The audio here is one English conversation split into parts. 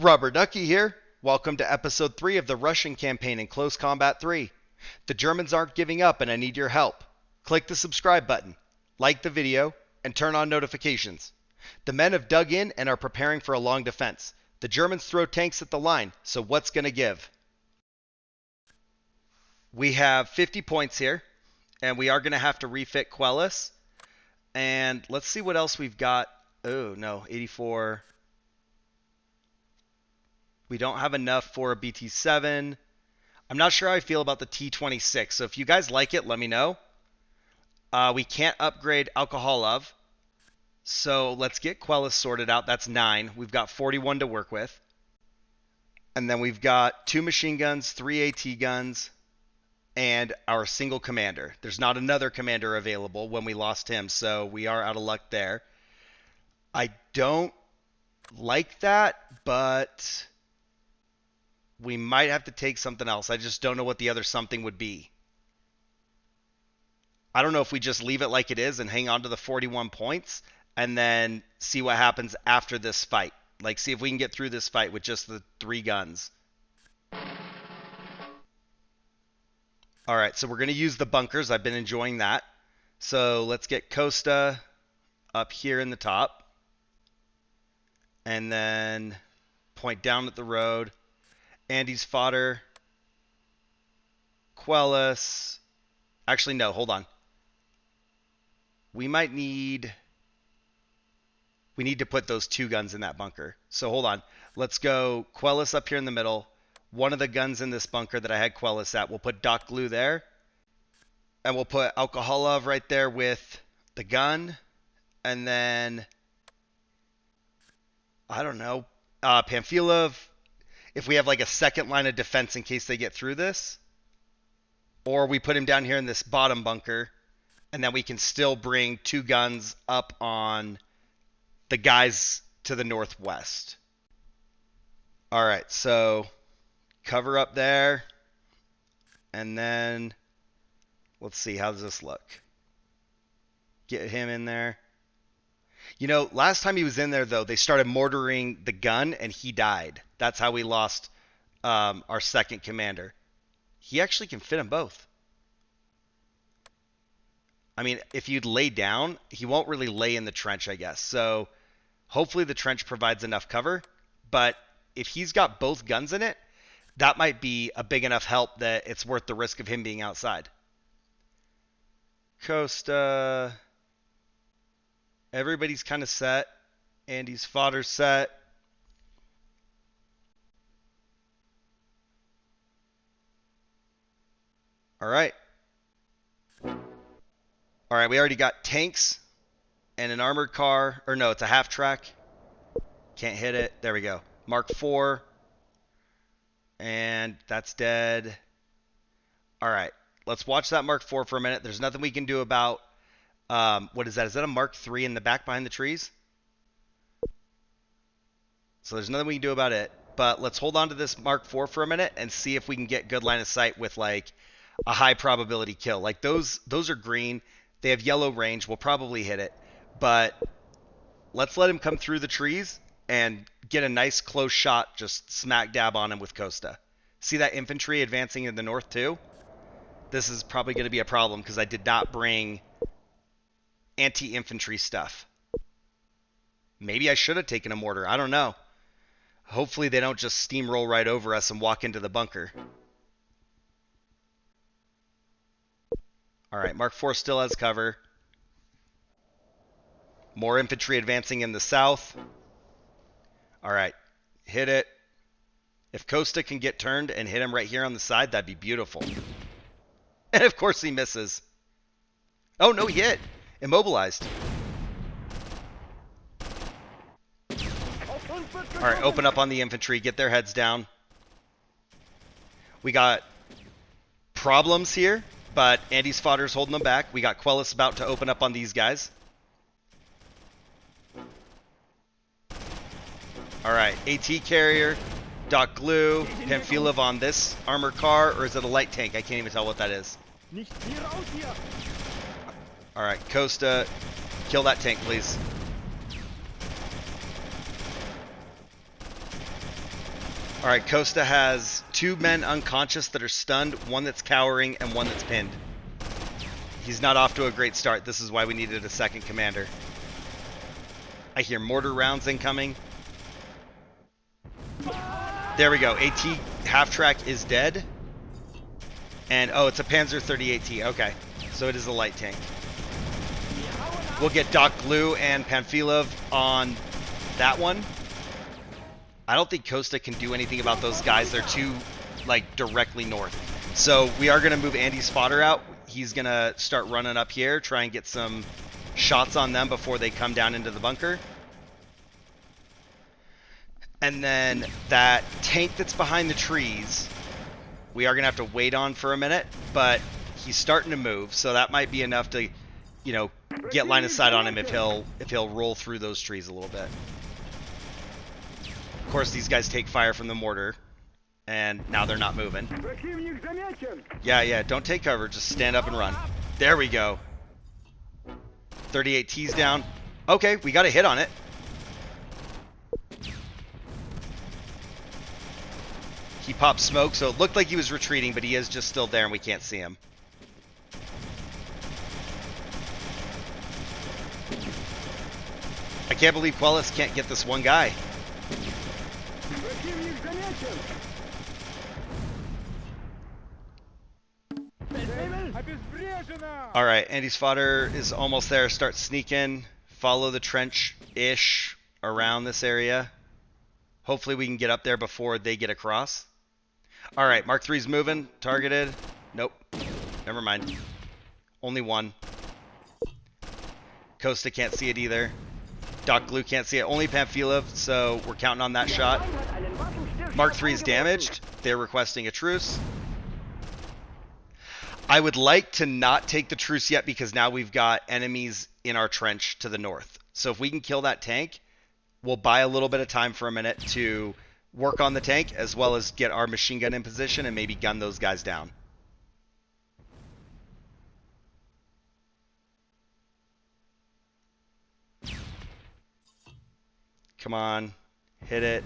Rubber Ducky here. Welcome to episode 3 of the Russian campaign in Close Combat 3. The Germans aren't giving up and I need your help. Click the subscribe button, like the video, and turn on notifications. The men have dug in and are preparing for a long defense. The Germans throw tanks at the line, so what's going to give? We have 50 points here, and we are going to have to refit Quellis. And let's see what else we've got. Oh, no, 84. We don't have enough for a BT7. I'm not sure how I feel about the T26, so if you guys like it, let me know. We can't upgrade Alkoholov, so let's get Quellis sorted out. That's 9. We've got 41 to work with. And then we've got 2 machine guns, 3 AT guns, and our single commander. There's not another commander available when we lost him, so we are out of luck there. I don't like that, but we might have to take something else. I just don't know what the other something would be. I don't know if we just leave it like it is and hang on to the 41 points and then see what happens after this fight. Like, see if we can get through this fight with just the 3 guns. Alright, so we're going to use the bunkers. I've been enjoying that. So let's get Costa up here in the top. And then point down at the road. Andy's fodder. Quellis. Actually, no, hold on. We need to put those 2 guns in that bunker. So hold on. Let's go Quellis up here in the middle. One of the guns in this bunker that I had Quellis at. We'll put Doc Glue there. And we'll put Alkoholov right there with the gun. And then, I don't know, Pamphilov. If we have like a second line of defense in case they get through this. Or we put him down here in this bottom bunker. And then we can still bring 2 guns up on the guys to the northwest. Alright, so cover up there. And then let's see, how does this look? Get him in there. You know, last time he was in there, though, they started mortaring the gun, and he died. That's how we lost our second commander. He actually can fit them both. I mean, if you'd lay down, he won't really lay in the trench, I guess. So hopefully the trench provides enough cover. But if he's got both guns in it, that might be a big enough help that it's worth the risk of him being outside. Costa. Everybody's kind of set. Andy's fodder set. All right. All right, we already got tanks and an armored car. Or no, it's a half track. Can't hit it. There we go. Mark IV. And that's dead. All right. Let's watch that Mark IV for a minute. There's nothing we can do about... what is that? Is that a Mark III in the back behind the trees? So there's nothing we can do about it. But let's hold on to this Mark IV for a minute and see if we can get good line of sight with like a high probability kill. Like those are green. They have yellow range. We'll probably hit it. But let's let him come through the trees and get a nice close shot just smack dab on him with Costa. See that infantry advancing in the north too? This is probably going to be a problem because I did not bring anti-infantry stuff. Maybe I should have taken a mortar. I don't know. Hopefully they don't just steamroll right over us and walk into the bunker. Alright, Mark IV still has cover. More infantry advancing in the south. Alright, hit it. If Costa can get turned and hit him right here on the side, that'd be beautiful. And of course he misses. Oh, no, he hit. Immobilized. Alright, open up on the infantry. Get their heads down. We got problems here, but Andy's fodder's holding them back. We got Quellis about to open up on these guys. Alright, AT carrier, Doc Glue, Pamphilov on this armored car, or is it a light tank? I can't even tell what that is. Alright, Costa, kill that tank, please. All right, Costa has 2 men unconscious that are stunned, 1 that's cowering, and 1 that's pinned. He's not off to a great start. This is why we needed a second commander. I hear mortar rounds incoming. There we go. AT half-track is dead. And, oh, it's a Panzer 38T. Okay, so it is a light tank. We'll get Doc Glue and Pamphilov on that one. I don't think Costa can do anything about those guys. They're too, like, directly north. So we are going to move Andy's fodder out. He's going to start running up here, try and get some shots on them before they come down into the bunker. And then that tank that's behind the trees, we are going to have to wait on for a minute, but he's starting to move, so that might be enough to, you know, get line of sight on him if he'll roll through those trees a little bit. Of course, these guys take fire from the mortar, and now they're not moving. Yeah, don't take cover, just stand up and run. There we go. 38T's down. Okay, we got a hit on it. He popped smoke, so it looked like he was retreating, but he is just still there and we can't see him. I can't believe Quellis can't get this one guy. Alright, Andy's fodder is almost there. Start sneaking. Follow the trench-ish around this area. Hopefully we can get up there before they get across. Alright, Mark III's moving. Targeted. Nope. Never mind. Only 1. Costa can't see it either. Doc Glue can't see it. Only Pamphilov, so we're counting on that shot. Mark III's damaged. They're requesting a truce. I would like to not take the truce yet because now we've got enemies in our trench to the north. So if we can kill that tank, we'll buy a little bit of time for a minute to work on the tank as well as get our machine gun in position and maybe gun those guys down. Come on. Hit it.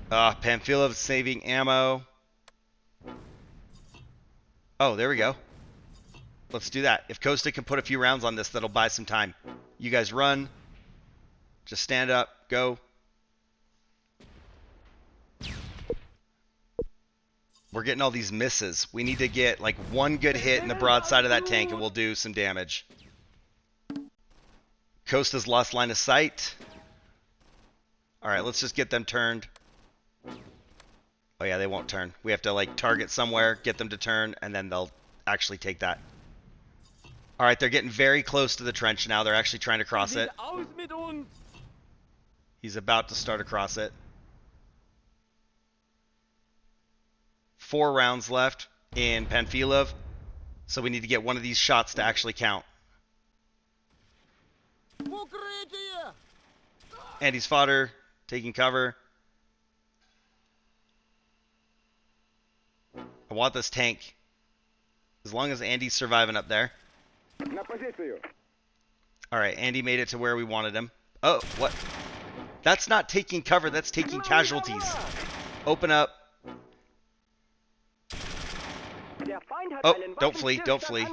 Pamphilov saving ammo. Oh, there we go. Let's do that. If Costa can put a few rounds on this, that'll buy some time. You guys run. Just stand up. Go. We're getting all these misses. We need to get like one good hit in the broadside of that tank and we'll do some damage. Costa's lost line of sight. Alright, let's just get them turned. Oh yeah, they won't turn. We have to like target somewhere, get them to turn, and then they'll actually take that. Alright, they're getting very close to the trench now. They're actually trying to cross it. He's about to start across it. 4 rounds left in Pamphilov. So we need to get one of these shots to actually count. Andy's fodder, taking cover. I want this tank. As long as Andy's surviving up there. Alright, Andy made it to where we wanted him. Oh, what? That's not taking cover, that's taking casualties. Open up. Oh, don't flee, don't flee.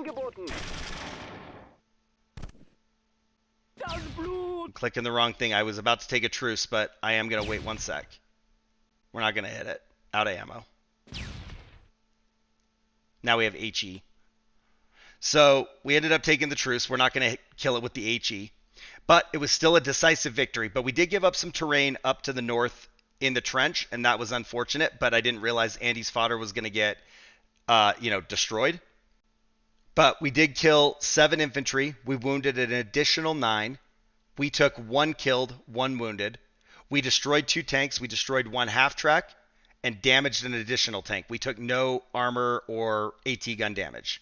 I'm clicking the wrong thing. I was about to take a truce, but I am going to wait 1 sec. We're not going to hit it. Out of ammo. Now we have HE. So we ended up taking the truce. We're not going to kill it with the HE. But it was still a decisive victory. But we did give up some terrain up to the north in the trench, and that was unfortunate. But I didn't realize Andy's fodder was going to get, destroyed. But we did kill 7 infantry. We wounded an additional 9. We took 1 killed, 1 wounded. We destroyed 2 tanks. We destroyed 1 half-track and damaged an additional tank. We took no armor or AT gun damage.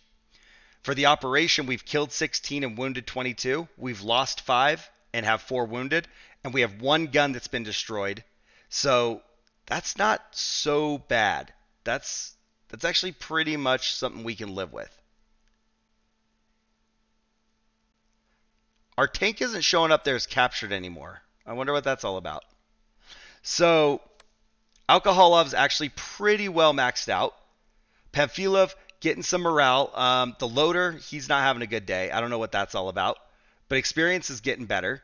For the operation, we've killed 16 and wounded 22. We've lost 5 and have 4 wounded. And we have 1 gun that's been destroyed. So that's not so bad. That's actually pretty much something we can live with. Our tank isn't showing up there as captured anymore. I wonder what that's all about. So Alkoholov's actually pretty well maxed out. Pamphilov getting some morale. The loader, he's not having a good day. I don't know what that's all about. But experience is getting better.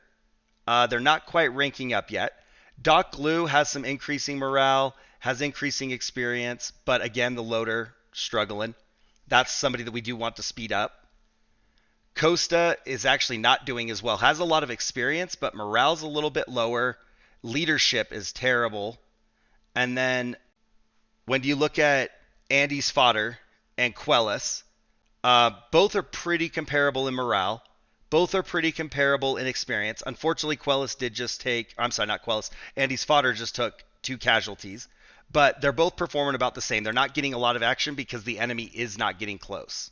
They're not quite ranking up yet. Doc Glue has some increasing morale, has increasing experience, but again, the loader struggling. That's somebody that we do want to speed up. Costa is actually not doing as well. Has a lot of experience, but morale's a little bit lower. Leadership is terrible. And then when you look at Andy's Fodder and Quellis, both are pretty comparable in morale. Both are pretty comparable in experience. Unfortunately, Quellis did just take, I'm sorry, not Quellis, Andy's Fodder just took 2 casualties. But they're both performing about the same. They're not getting a lot of action because the enemy is not getting close.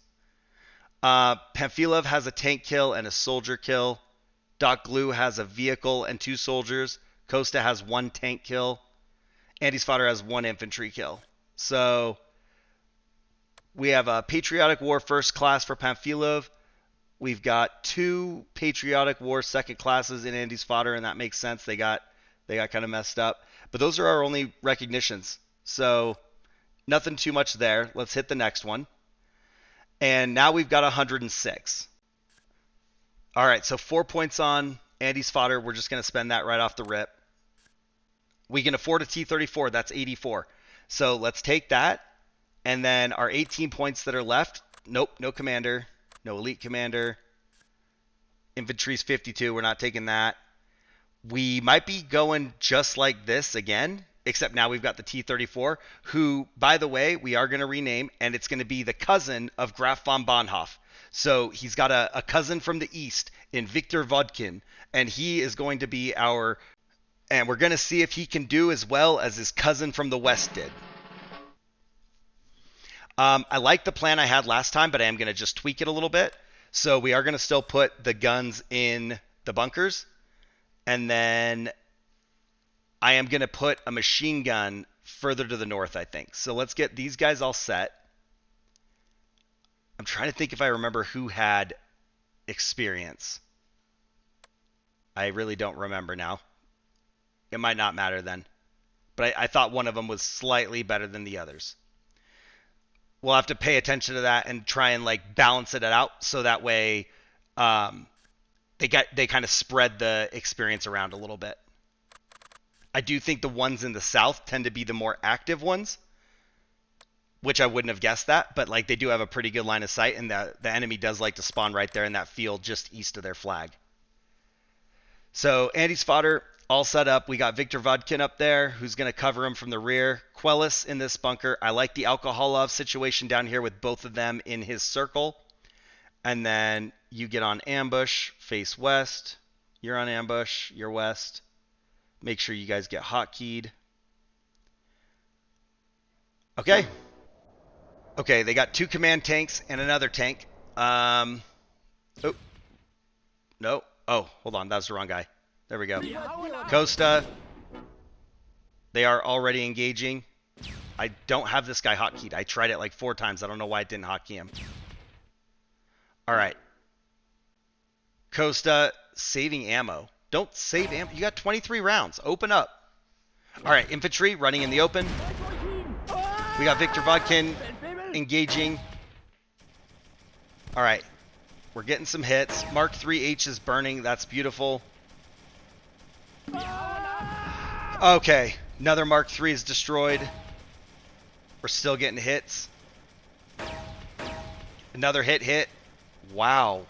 Pamphilov has a tank kill and a soldier kill. Doc Glue has a vehicle and 2 soldiers. Costa has 1 tank kill. Andy's Fodder has 1 infantry kill. So we have a Patriotic War first class for Pamphilov. We've got 2 Patriotic War second classes in Andy's Fodder, and that makes sense. They got kind of messed up. But those are our only recognitions. So nothing too much there. Let's hit the next one. And now we've got 106. All right, so 4 points on Andy's Fodder. We're just going to spend that right off the rip. We can afford a T-34. That's 84. So let's take that. And then our 18 points that are left. Nope, no commander. No elite commander. Infantry's 52. We're not taking that. We might be going just like this again, except now we've got the T-34, who, by the way, we are going to rename, and it's going to be the cousin of Graf von Bonhoff. So he's got a cousin from the east in Viktor Vodkin, and he is going to be our... And we're going to see if he can do as well as his cousin from the west did. I like the plan I had last time, but I am going to just tweak it a little bit. So we are going to still put the guns in the bunkers. And then I am going to put a machine gun further to the north, I think. So let's get these guys all set. I'm trying to think if I remember who had experience. I really don't remember now. It might not matter then. But I thought one of them was slightly better than the others. We'll have to pay attention to that and try and like balance it out so that way they kind of spread the experience around a little bit. I do think the ones in the south tend to be the more active ones, which I wouldn't have guessed that, but like they do have a pretty good line of sight, and the enemy does like to spawn right there in that field just east of their flag. So Andy's Fodder all set up. We got Viktor Vodkin up there who's going to cover him from the rear. Quellis in this bunker. I like the Alkoholov situation down here with both of them in his circle. And then you get on ambush, face west. You're on ambush, you're west. Make sure you guys get hotkeyed. Okay. Okay, they got 2 command tanks and another tank. Oh. No. Oh, hold on. That was the wrong guy. There we go. Costa. They are already engaging. I don't have this guy hotkeyed. I tried it like 4 times. I don't know why it didn't hotkey him. All right. Costa saving ammo. Don't save ammo. You got 23 rounds. Open up. All right, infantry running in the open. We got Viktor Vodkin engaging. All right. We're getting some hits. Mark 3H is burning. That's beautiful. Okay. Another Mark 3 is destroyed. We're still getting hits. Another hit. Wow.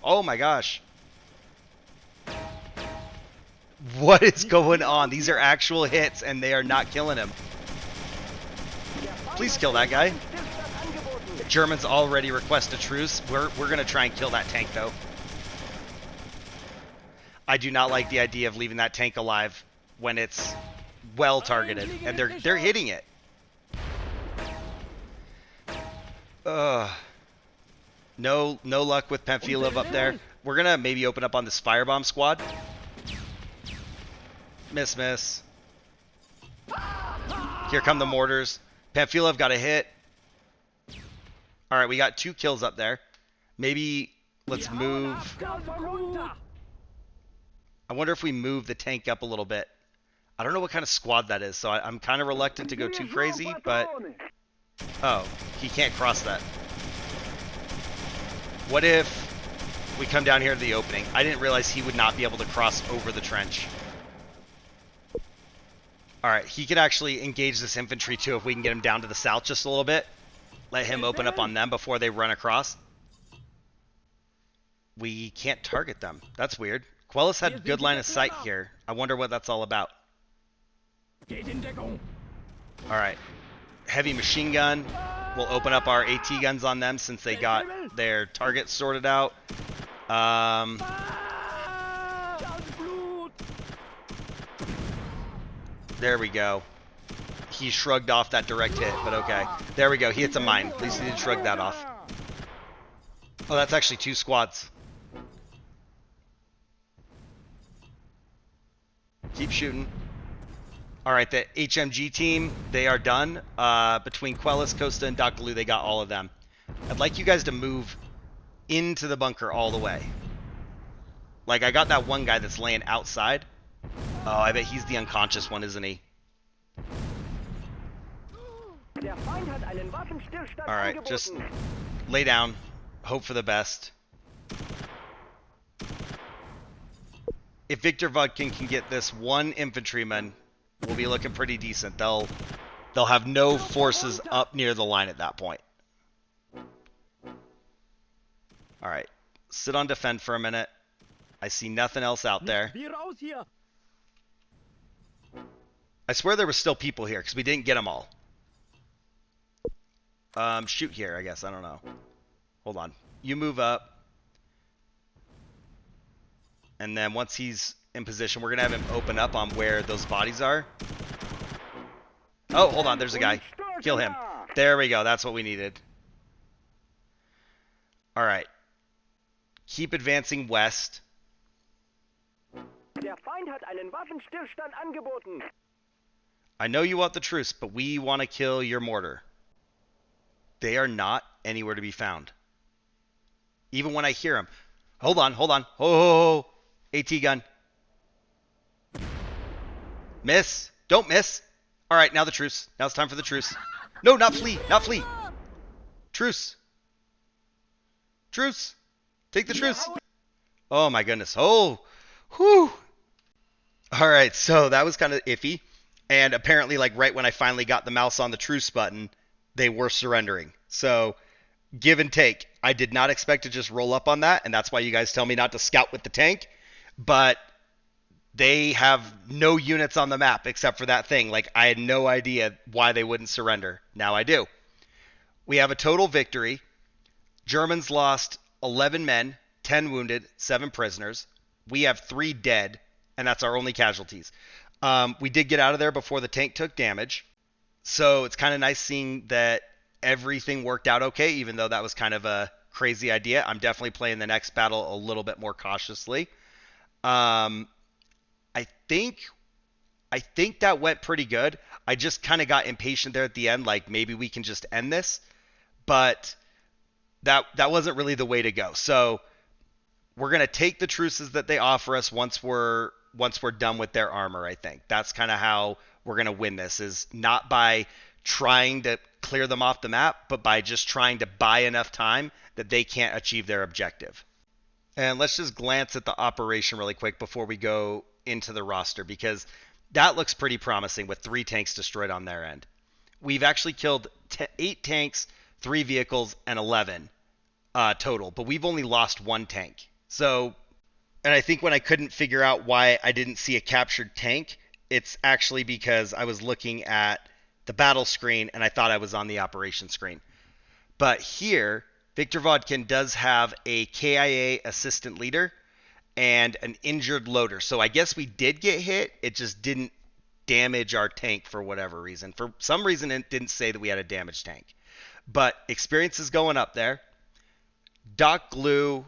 Oh my gosh. What is going on? These are actual hits and they are not killing him. Please kill that guy. Germans already request a truce. We're going to try and kill that tank though. I do not like the idea of leaving that tank alive when it's well targeted and they're hitting it. No luck with Pamphilov up there. We're going to maybe open up on this firebomb squad. Miss. Here come the mortars. Pamphilov got a hit. All right, we got 2 kills up there. Maybe Let's move. I wonder if we move the tank up a little bit. I don't know what kind of squad that is, so I'm kind of reluctant to go too crazy, but... Oh, he can't cross that. What if we come down here to the opening? I didn't realize he would not be able to cross over the trench. Alright, he could actually engage this infantry too if we can get him down to the south just a little bit. Let him open up on them before they run across. We can't target them. That's weird. Quellis had good line of sight here. I wonder what that's all about. Alright. Heavy machine gun. We'll open up our AT guns on them since they got their targets sorted out. There we go. He shrugged off that direct hit, but okay. There we go. He hits a mine. At least he didn't shrug that off. Oh, that's actually 2 squads. Keep shooting. Alright, the HMG team, they are done. Between Quellis, Costa, and Dakalu, they got all of them. I'd like you guys to move into the bunker all the way. Like, I got that one guy that's laying outside. Oh, I bet he's the unconscious one, isn't he? Alright, just lay down. Hope for the best. If Victor Vodkin can get this one infantryman, we'll be looking pretty decent. They'll have no forces up near the line at that point. Alright. Sit on defend for a minute. I see nothing else out there. I swear there were still people here, because we didn't get them all. Shoot here, I guess. I don't know. Hold on. You move up. And then once he's in position, we're going to have him open up on where those bodies are. Oh, hold on. There's a guy. Kill him. There we go. That's what we needed. All right. Keep advancing west. I know you want the truce, but we want to kill your mortar. They are not anywhere to be found. Even when I hear them. Hold on, hold on. Oh, AT gun. Miss. Don't miss. All right, now the truce. Now it's time for the truce. No, not flee. Not flee. Truce. Truce. Take the truce. Oh, my goodness. Oh. Whew. All right, so that was kind of iffy. And apparently, like, right when I finally got the mouse on the truce button, they were surrendering. So, give and take. I did not expect to just roll up on that, and that's why you guys tell me not to scout with the tank. But they have no units on the map except for that thing. Like, I had no idea why they wouldn't surrender. Now I do. We have a total victory. Germans lost 11 men, 10 wounded, 7 prisoners. We have 3 dead, and that's our only casualties. We did get out of there before the tank took damage. So it's kind of nice seeing that everything worked out okay, even though that was kind of a crazy idea. I'm definitely playing the next battle a little bit more cautiously. I think that went pretty good. I just kind of got impatient there at the end, like maybe we can just end this. But that wasn't really the way to go. So we're going to take the truces that they offer us once we're done with their armor, I think. That's kind of how we're going to win this, is not by trying to clear them off the map, but by just trying to buy enough time that they can't achieve their objective. And let's just glance at the operation really quick before we go into the roster, because that looks pretty promising with 3 tanks destroyed on their end. We've actually killed 8 tanks, 3 vehicles, and 11 total, but we've only lost 1 tank. So, and I think when I couldn't figure out why I didn't see a captured tank, it's actually because I was looking at the battle screen and I thought I was on the operation screen. But here, Victor Vodkin does have a KIA assistant leader and an injured loader. So I guess we did get hit. It just didn't damage our tank for whatever reason. For some reason, it didn't say that we had a damaged tank. But experience is going up there. Doc Glue,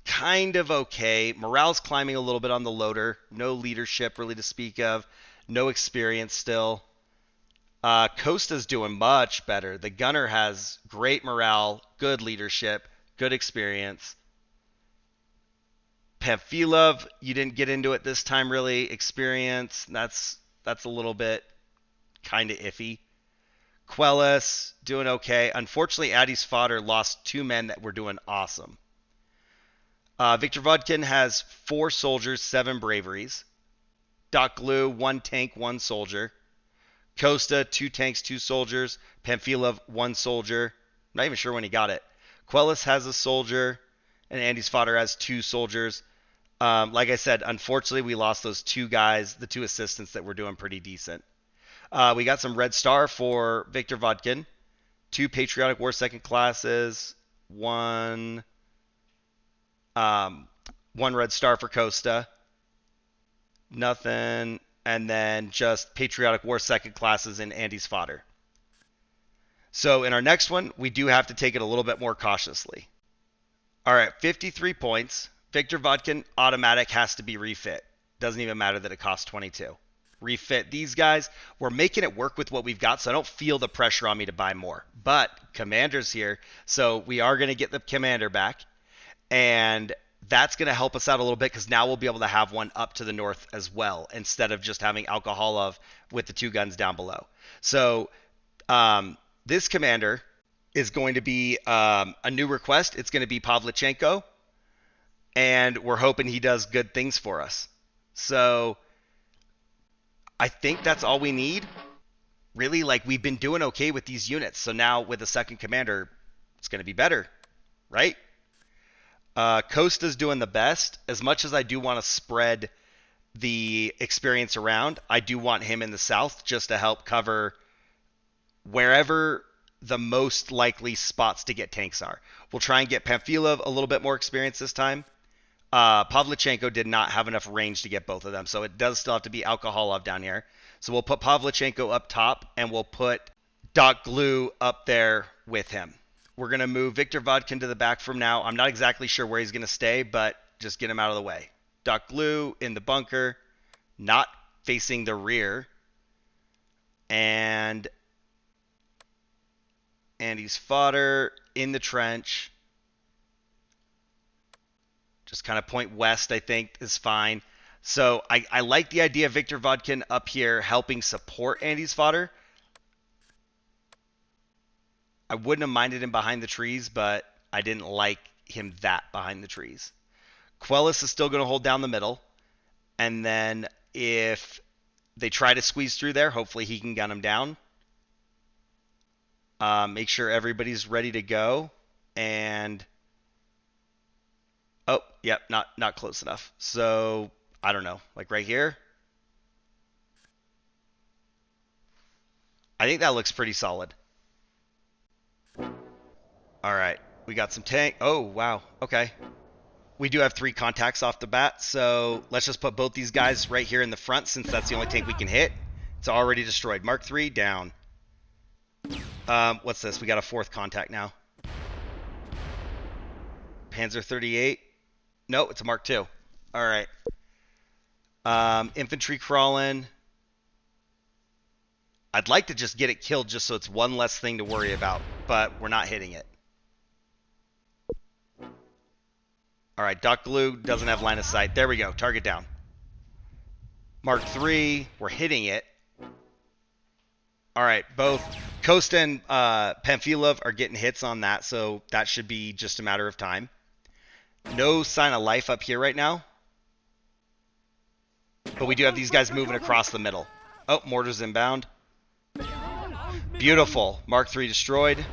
kind of okay. Morale's climbing a little bit on the loader. No leadership really to speak of. No experience still. Costa's doing much better. The gunner has great morale, good leadership, good experience. Pamphilov, you didn't get into it this time really. Experience, that's a little bit kind of iffy. Quellis, doing okay. Unfortunately, Addy's fodder lost 2 men that were doing awesome. Victor Vodkin has 4 soldiers, 7 braveries. Doc Glue, 1 tank, 1 soldier. Costa, 2 tanks, 2 soldiers. Pamphilov, 1 soldier. I'm not even sure when he got it. Quellis has a soldier, and Andy's fodder has 2 soldiers. Like I said, unfortunately, we lost those 2 guys, the 2 assistants that were doing pretty decent. We got some Red Star for Victor Vodkin. 2 Patriotic War second classes. 1 Red Star for Costa. Nothing. And then just Patriotic War second classes in Andy's fodder. So in our next one, we do have to take it a little bit more cautiously. All right, 53 points. Victor Vodkin automatic has to be refit. Doesn't even matter that it costs 22. Refit these guys. We're making it work with what we've got, so I don't feel the pressure on me to buy more. But Commander's here, so we are going to get the Commander back. And that's going to help us out a little bit because now we'll be able to have one up to the north as well instead of just having Alkoholov with the 2 guns down below. So this Commander is going to be a new request. It's going to be Pavlichenko, and we're hoping he does good things for us. So I think that's all we need. Really, like, we've been doing okay with these units. So now with a second Commander, it's going to be better, right? Costa's doing the best. As much as I do want to spread the experience around, I do want him in the south just to help cover wherever the most likely spots to get tanks are. We'll try and get Pamphilov a little bit more experience this time. Pavlichenko did not have enough range to get both of them, so it does still have to be Alkoholov down here. So we'll put Pavlichenko up top, and we'll put Doc Glue up there with him. We're going to move Victor Vodkin to the back from now. I'm not exactly sure where he's going to stay, but just get him out of the way. Doc Glue in the bunker, not facing the rear. And Andy's fodder in the trench. Just kind of point west, I think, is fine. So I like the idea of Victor Vodkin up here helping support Andy's fodder. I wouldn't have minded him behind the trees, but I didn't like him that behind the trees. Quellis is still going to hold down the middle. And then if they try to squeeze through there, hopefully he can gun them down. Make sure everybody's ready to go. And oh, yep, not close enough. So I don't know, like right here. I think that looks pretty solid. All right, we got some tank. Oh, wow. Okay. We do have 3 contacts off the bat, so let's just put both these guys right here in the front since that's the only tank we can hit. It's already destroyed. Mark III down. What's this? We got a 4th contact now. Panzer 38. No, it's a Mark II. All right. Infantry crawling. I'd like to just get it killed just so it's one less thing to worry about, but we're not hitting it. All right, Doc Glue doesn't have line of sight. There we go. Target down. Mark III, we're hitting it. All right, both Costa and Pamphilov are getting hits on that, so that should be just a matter of time. No sign of life up here right now. But we do have these guys moving across the middle. Oh, mortars inbound. Beautiful. Mark III destroyed.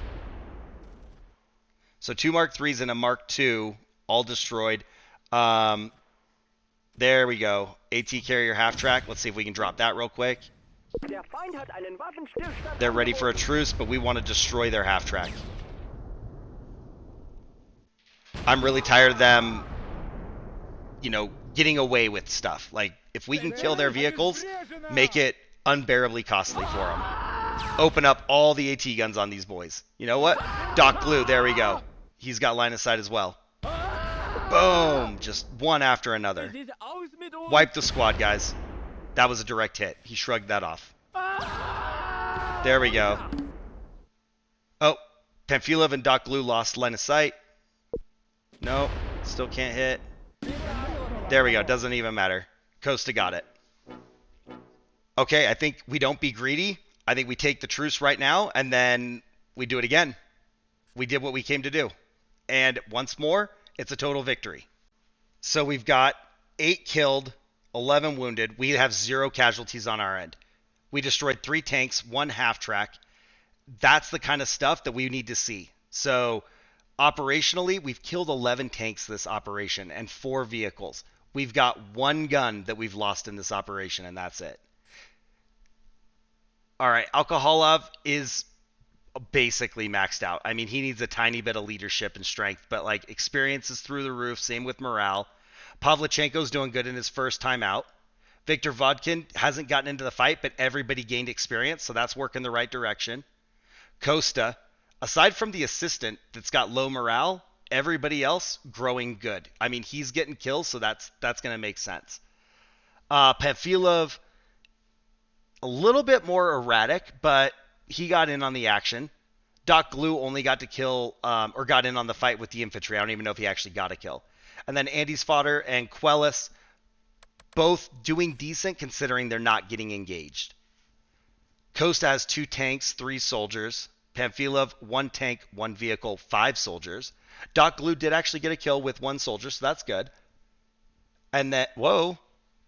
So 2 Mark IIIs and a Mark II all destroyed. There we go. AT carrier half track. Let's see if we can drop that real quick. They're ready for a truce, but we want to destroy their half track. I'm really tired of them, getting away with stuff. Like, if we can kill their vehicles, make it unbearably costly for them. Open up all the AT guns on these boys. You know what? Doc Glue, there we go. He's got line of sight as well. Boom! Just one after another. Wipe the squad, guys. That was a direct hit. He shrugged that off. There we go. Oh, Pamphilov and Doc Glue lost line of sight. No, still can't hit. There we go. Doesn't even matter. Costa got it. Okay, I think we don't be greedy. I think we take the truce right now, and then we do it again. We did what we came to do. And once more, it's a total victory. So we've got 8 killed, 11 wounded. We have 0 casualties on our end. We destroyed 3 tanks, 1 half track. That's the kind of stuff that we need to see. So operationally, we've killed 11 tanks this operation and 4 vehicles. We've got 1 gun that we've lost in this operation, and that's it. All right, Alkoholov is basically maxed out. I mean, he needs a tiny bit of leadership and strength, but like experience is through the roof. Same with morale. Pavlichenko's doing good in his first time out. Viktor Vodkin hasn't gotten into the fight, but everybody gained experience, so that's working the right direction. Costa, aside from the assistant that's got low morale, everybody else growing good. I mean, he's getting kills, so that's going to make sense. Pamphilov, a little bit more erratic, but he got in on the action. Doc Glue only got to kill or got in on the fight with the infantry. I don't even know if he actually got a kill. And then Andy's Fodder and Quellis both doing decent considering they're not getting engaged. Costa has 2 tanks, 3 soldiers. Pamphilov, 1 tank, 1 vehicle, 5 soldiers. Doc Glue did actually get a kill with 1 soldier, so that's good. And that, whoa,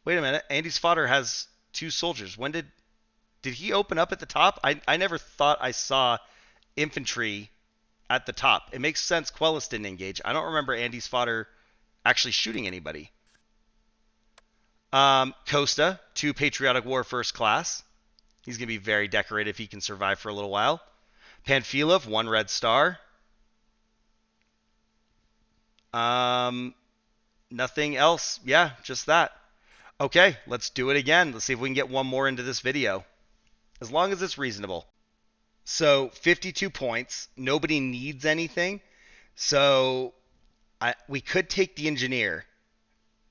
wait a minute. Andy's Fodder has 2 soldiers. When did he open up at the top? I never thought I saw infantry at the top. It makes sense Quellis didn't engage. I don't remember Andy's Fodder actually shooting anybody. Costa, 2 Patriotic War First Class. He's going to be very decorated if he can survive for a little while. Pamphilov, 1 Red Star. Nothing else. Yeah, just that. Okay, let's do it again. Let's see if we can get one more into this video. As long as it's reasonable. So 52 points. Nobody needs anything. So we could take the engineer.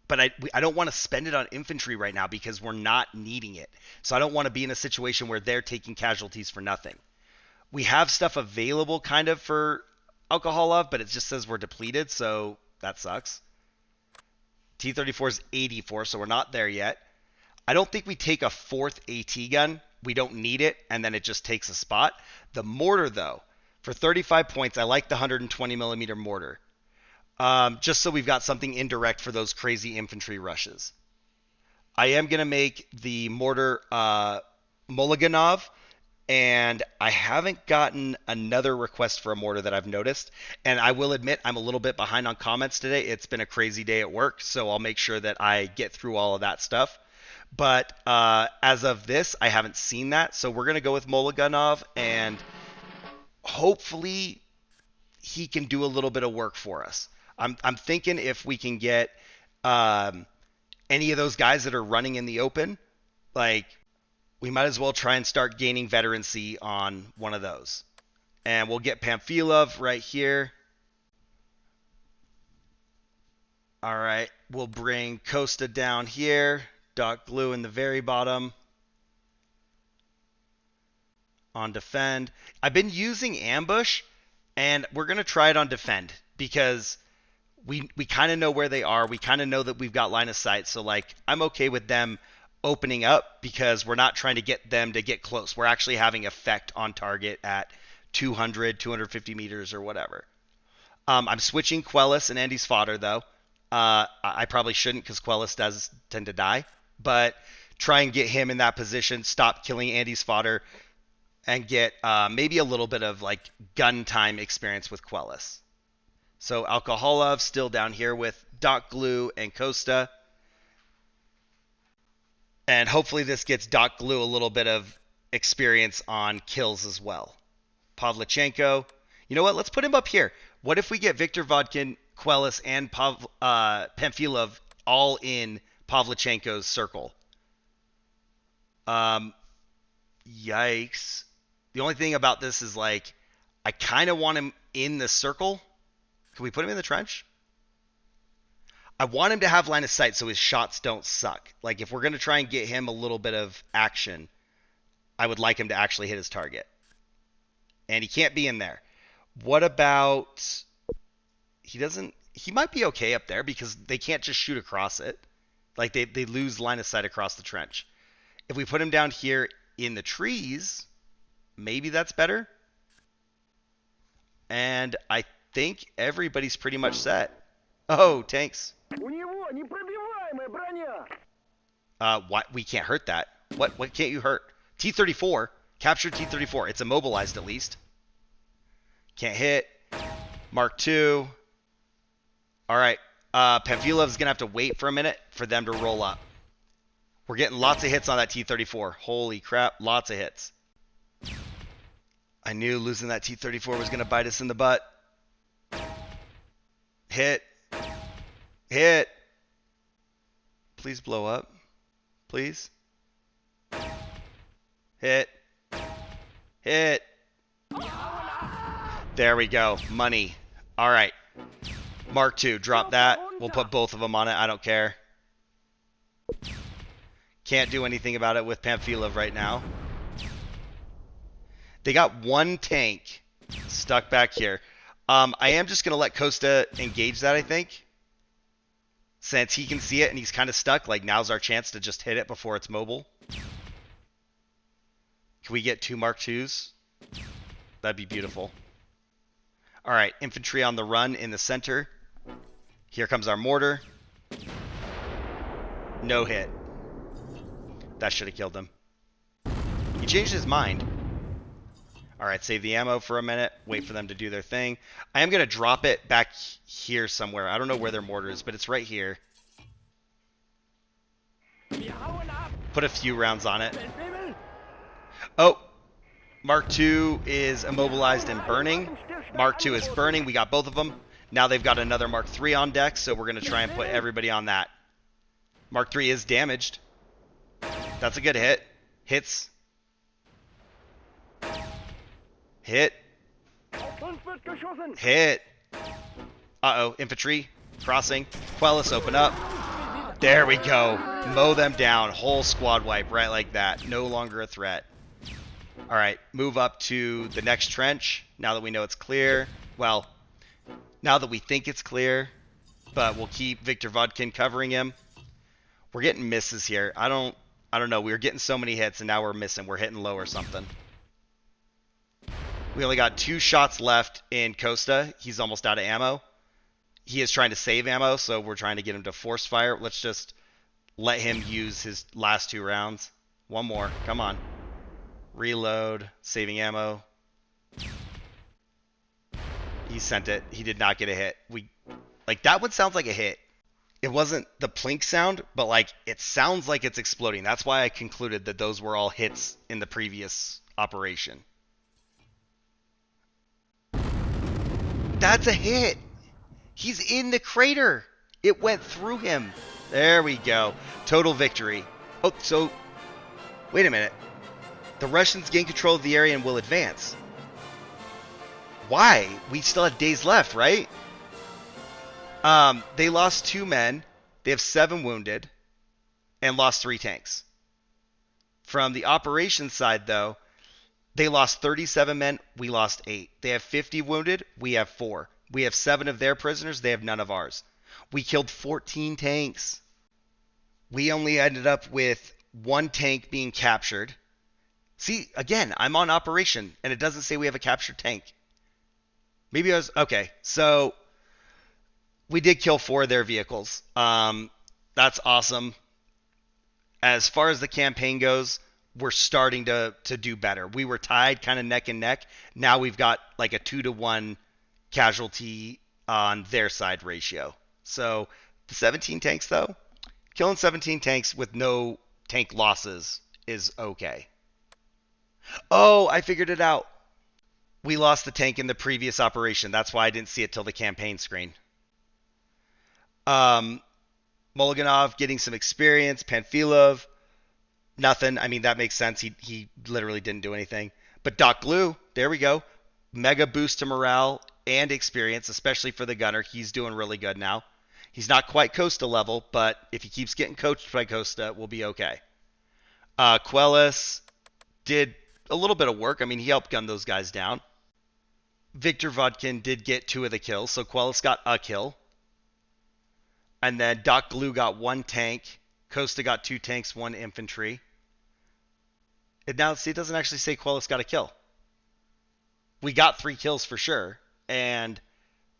But I don't want to spend it on infantry right now because we're not needing it. So I don't want to be in a situation where they're taking casualties for nothing. We have stuff available kind of for Alkoholov, but it just says we're depleted, so that sucks. T-34 is 84, so we're not there yet. I don't think we take a 4th AT gun. We don't need it, and then it just takes a spot. The mortar, though, for 35 points, I like the 120 millimeter mortar. Just so we've got something indirect for those crazy infantry rushes. I am going to make the mortar Mulliganov, and I haven't gotten another request for a mortar that I've noticed. And I will admit I'm a little bit behind on comments today. It's been a crazy day at work, so I'll make sure that I get through all of that stuff. But as of this, I haven't seen that, so we're going to go with Mulliganov, and hopefully he can do a little bit of work for us. I'm thinking if we can get any of those guys that are running in the open, like we might as well try and start gaining veterancy on one of those. And we'll get Pamphilov right here. All right, we'll bring Costa down here. Doc Glue in the very bottom. On defend. I've been using ambush, and we're going to try it on defend because we kind of know where they are. We kind of know that we've got line of sight. So, like, I'm okay with them opening up because we're not trying to get them to get close. We're actually having effect on target at 200, 250 meters or whatever. I'm switching Quellis and Andy's Fodder, though. I probably shouldn't because Quellis does tend to die. But try and get him in that position, stop killing Andy's Fodder, and get maybe a little bit of, like, gun time experience with Quellis. So Alkoholov still down here with Doc Glue and Costa. And hopefully this gets Doc Glue a little bit of experience on kills as well. Pavlichenko. You know what? Let's put him up here. What if we get Viktor Vodkin, Quellis, and Pamphilov all in Pavlichenko's circle? Yikes. The only thing about this is, like, I kind of want him in the circle. Can we put him in the trench? I want him to have line of sight so his shots don't suck. Like, if we're going to try and get him a little bit of action, I would like him to actually hit his target. And he can't be in there. What about... He doesn't... he might be okay up there because they can't just shoot across it. Like they lose line of sight across the trench. If we put him down here in the trees, maybe that's better. And I think everybody's pretty much set. Oh, tanks. Why we can't hurt that? What can't you hurt? T-34. Capture T-34. It's immobilized at least. Can't hit. Mark II. All right. Pamfilov's going to have to wait for a minute for them to roll up. We're getting lots of hits on that T-34. Holy crap. Lots of hits. I knew losing that T-34 was going to bite us in the butt. Hit. Hit. Please blow up. Please. Hit. Hit. There we go. Money. All right. Mark II. Drop that. We'll put both of them on it. I don't care. Can't do anything about it with Pamfilov right now. They got one tank stuck back here. I am just going to let Costa engage that, I think. Since he can see it and he's kind of stuck, like now's our chance to just hit it before it's mobile. Can we get 2 Mark IIs? That'd be beautiful. All right, infantry on the run in the center. Here comes our mortar. No hit. That should have killed him. He changed his mind. All right, save the ammo for a minute. Wait for them to do their thing. I am going to drop it back here somewhere. I don't know where their mortar is, but it's right here. Put a few rounds on it. Oh, Mark II is immobilized and burning. Mark II is burning. We got both of them. Now they've got another Mark III on deck, so we're going to try and put everybody on that. Mark III is damaged. That's a good hit. Hits. Hit. Hit. Uh-oh. Infantry. Crossing. Quellis, open up. There we go. Mow them down. Whole squad wipe right like that. No longer a threat. All right. Move up to the next trench now that we know it's clear. Well, now that we think it's clear. But we'll keep Victor Vodkin covering him. We're getting misses here. I don't know. We were getting so many hits and now we're missing. We're hitting low or something. We only got 2 shots left in Costa. He's almost out of ammo. He is trying to save ammo, so we're trying to get him to force fire. Let's just let him use his last 2 rounds. One more. Come on. Reload. Saving ammo. He sent it. He did not get a hit. Like, that one sounds like a hit. It wasn't the plink sound, but, like, it sounds like it's exploding. That's why I concluded that those were all hits in the previous operation. That's a hit. He's in the crater. It went through him. There we go. Total victory. Oh, so wait a minute. The Russians gain control of the area and will advance. Why? We still have days left, right? They lost 2 men. They have 7 wounded and lost 3 tanks. From the operations side, though, they lost 37 men. We lost 8. They have 50 wounded. We have 4. We have 7 of their prisoners. They have none of ours. We killed 14 tanks. We only ended up with 1 tank being captured. See, again, I'm on operation, and it doesn't say we have a captured tank. Maybe I was... Okay, so we did kill 4 of their vehicles. That's awesome. As far as the campaign goes, we're starting to do better. We were tied kind of neck and neck. Now we've got like a 2-to-1 casualty on their side ratio. So the 17 tanks, though, killing 17 tanks with no tank losses is okay. Oh, I figured it out. We lost the tank in the previous operation. That's why I didn't see it till the campaign screen. Mulliganov getting some experience. Pamfilov, nothing. I mean, that makes sense. He literally didn't do anything. But Doc Glue, there we go. Mega boost to morale and experience, especially for the gunner. He's doing really good now. He's not quite Costa level, but if he keeps getting coached by Costa, we'll be okay. Quellis did a little bit of work. I mean, he helped gun those guys down. Victor Vodkin did get 2 of the kills, so Quellis got a kill. And then Doc Glue got 1 tank. Costa got 2 tanks, 1 infantry. And now, see, it doesn't actually say Quellis got a kill. We got 3 kills for sure. And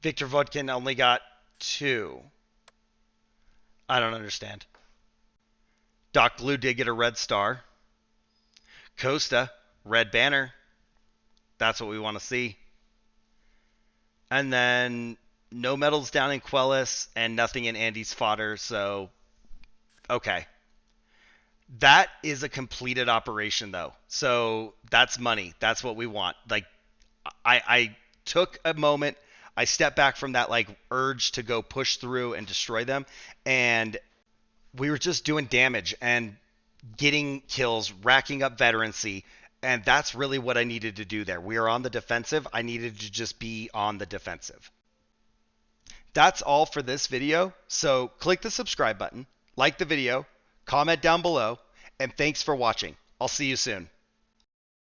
Victor Vodkin only got 2. I don't understand. Doc Glue did get a red star. Costa, red banner. That's what we want to see. And then no medals down in Quellis and nothing in Andy's fodder. So, okay. That is a completed operation, though. So that's money. That's what we want. Like, I took a moment. I stepped back from that like urge to go push through and destroy them, and we were just doing damage and getting kills, racking up veterancy, and that's really what I needed to do there. We are on the defensive. I needed to just be on the defensive. That's all for this video. So click the subscribe button, like the video, comment down below, and thanks for watching. I'll see you soon.